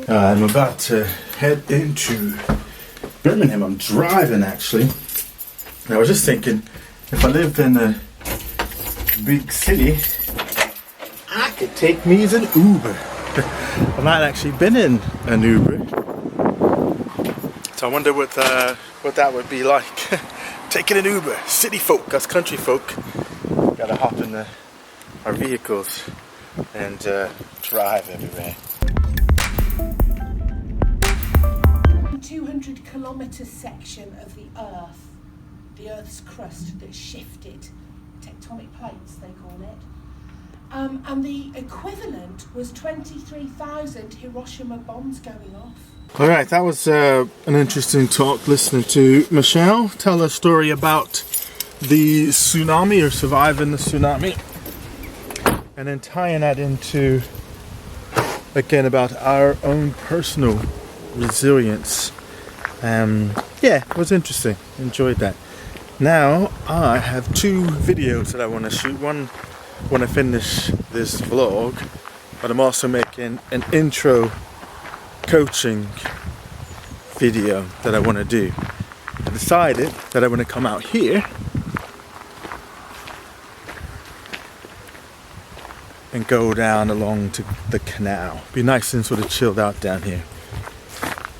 I'm about to head into Birmingham. I'm driving actually. And I was just thinking, if I lived in a big city, I could take me as an Uber. I've not actually been in an Uber, so I wonder what that would be like. Taking an Uber, city folk, us country folk, gotta hop in our vehicles and drive everywhere. 200-kilometre section of the Earth's crust that shifted, tectonic plates they call it, and the equivalent was 23,000 Hiroshima bombs going off. Alright, that was an interesting talk listening to Michelle tell a story about the tsunami or surviving the tsunami, and then tying that into, again, about our own personal resilience. Yeah, it was interesting. Enjoyed that. Now I have two videos that I want to shoot. One when I finish this vlog, but I'm also making an intro coaching video that I want to do. I decided that I want to come out here and go down along to the canal. Be nice and sort of chilled out down here.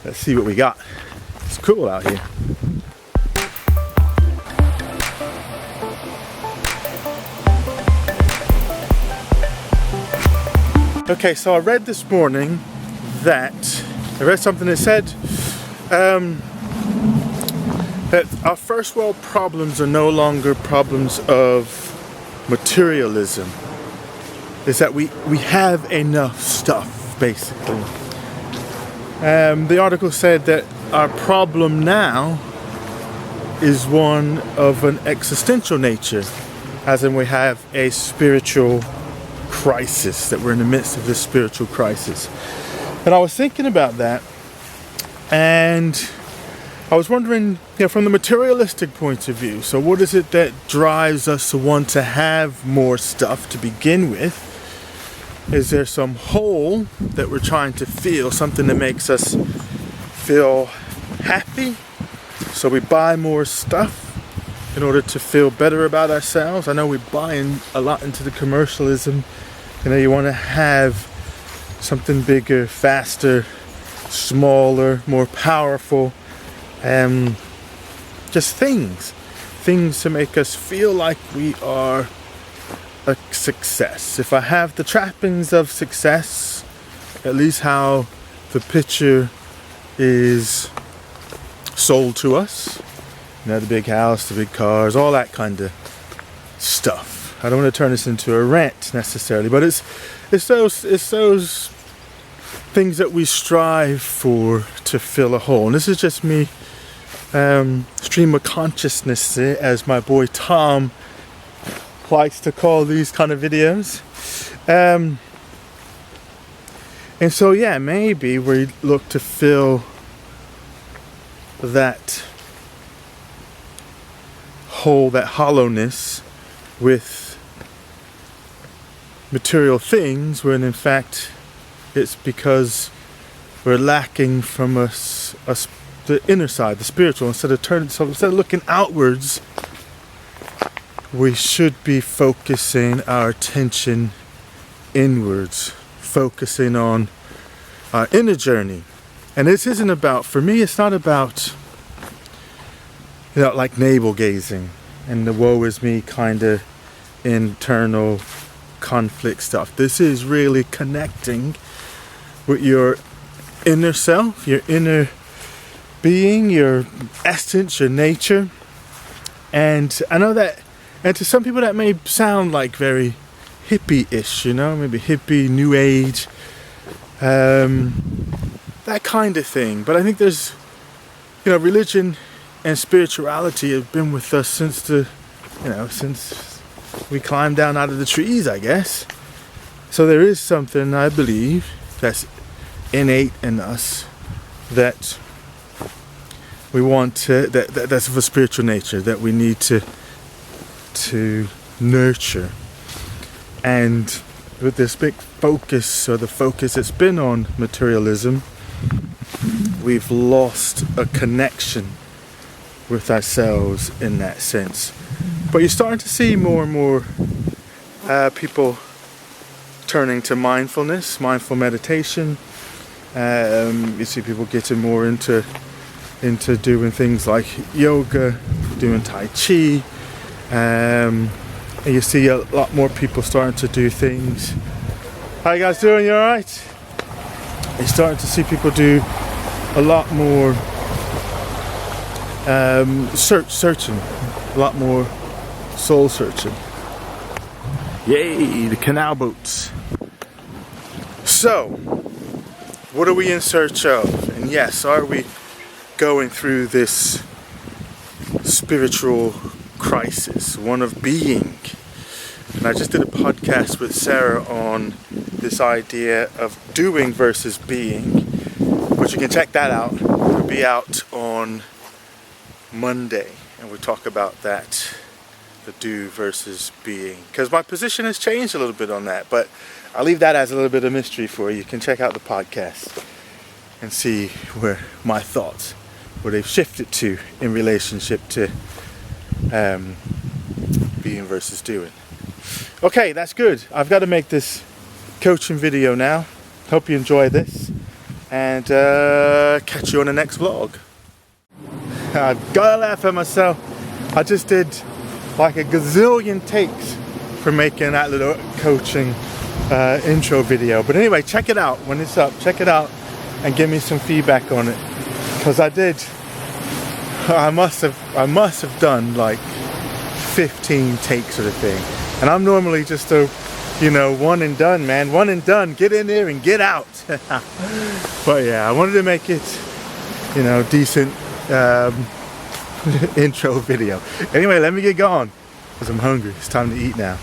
Let's see what we got. It's cool out here. Okay, so I read this morning that something that said that our first world problems are no longer problems of materialism. Is that we have enough stuff, basically. The article said that our problem now is one of an existential nature, as in we have a spiritual crisis, that we're in the midst of this spiritual crisis. And I was thinking about that, and I was wondering, from the materialistic point of view, so what is it that drives us to want to have more stuff to begin with? Is there some hole that we're trying to fill, something that makes us feel happy? So we buy more stuff in order to feel better about ourselves. I know we buy a lot into the commercialism. You want to have something bigger, faster, smaller, more powerful. Just things to make us feel like we are a success. If I have the trappings of success, at least how the picture is sold to us, the big house, the big cars, all that kind of stuff. I don't want to turn this into a rant necessarily, but it's those things that we strive for to fill a hole. And this is just me, stream of consciousness, as my boy Tom likes to call these kind of videos. And so yeah, maybe we look to fill that hole, that hollowness, with material things, when in fact it's because we're lacking from us the inner side, the spiritual. Instead of looking outwards, we should be focusing our attention inwards, focusing on our inner journey. And this isn't about, for me, it's not about, like navel gazing and the woe is me kind of internal conflict stuff. This is really connecting with your inner self, your inner being, your essence, your nature. And I know that, and to some people that may sound like very hippie-ish, maybe hippie, new age, that kind of thing. But I think there's, religion and spirituality have been with us since since we climbed down out of the trees, I guess. So there is something, I believe, that's innate in us that we want to, that's of a spiritual nature that we need to nurture. And with this big focus, or the focus it's been on materialism, we've lost a connection with ourselves in that sense. But you're starting to see more and more people turning to mindfulness, mindful meditation. You see people getting more into doing things like yoga, doing Tai Chi. And you see a lot more people starting to do things. How you guys doing? You alright? You're starting to see people do a lot more searching, a lot more soul searching. Yay, the canal boats. So, what are we in search of? And yes, are we going through this spiritual crisis, one of being? And I just did a podcast with Sarah on this idea of doing versus being, but you can check that out. It'll be out on Monday, and we'll talk about that, the do versus being, because my position has changed a little bit on that, but I'll leave that as a little bit of mystery for you. You can check out the podcast and see where my thoughts, where they've shifted to in relationship to being versus doing. Okay, that's good. I've got to make this coaching video now. Hope you enjoy this, and catch you on the next vlog. I've got to laugh at myself. I just did like a gazillion takes for making that little coaching intro video. But anyway, check it out when it's up. Check it out and give me some feedback on it, because I must have done like 15 takes of the thing, and I'm normally just a one and done, man. One and done. Get in there and get out. But yeah, I wanted to make it decent intro video. Anyway, let me get going because I'm hungry. It's time to eat now.